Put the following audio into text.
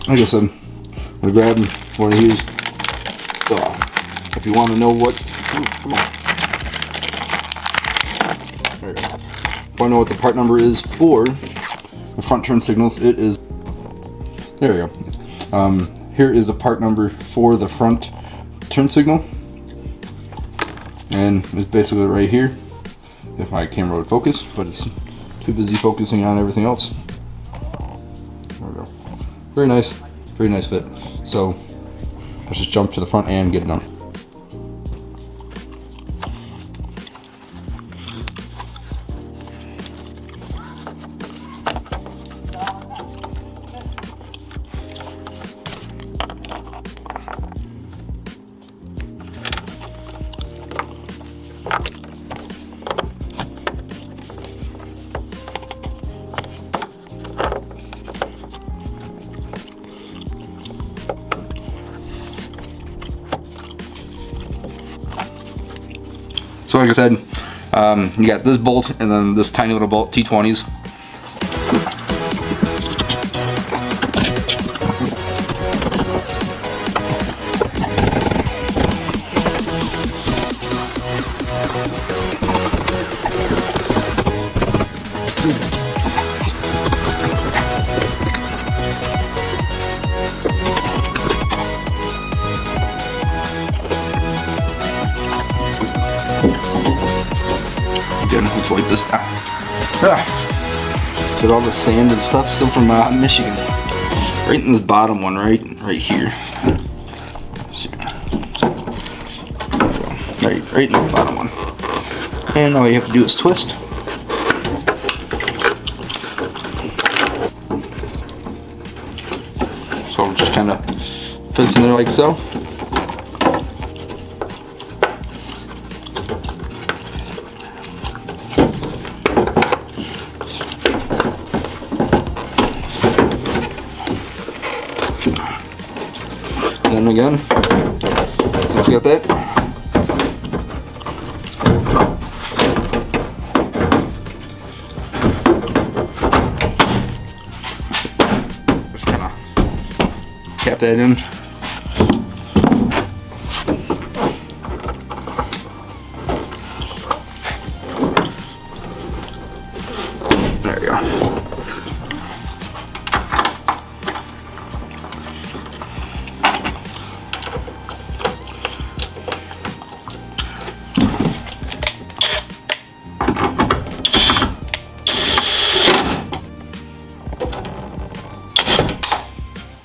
like I said, I'm gonna grab one of these. So, if you want to know what, come on. There you go. If you want to know what the part number is for the front turn signals, it is. There you go. Here is the part number for the front turn signal, and it's basically right here. If my camera would focus, but it's too busy focusing on everything else. There we go. Very nice fit. So let's just jump to the front and get it done. So like I said, you got this bolt and then this tiny little bolt, T20s. Again, let's wipe this down. So all the sand and stuff still from Michigan. Right in this bottom one, right here. Right in the bottom one. And all you have to do is twist. So it just kind of fits in there like so. And then again, so you got that. Just kind of cap that in.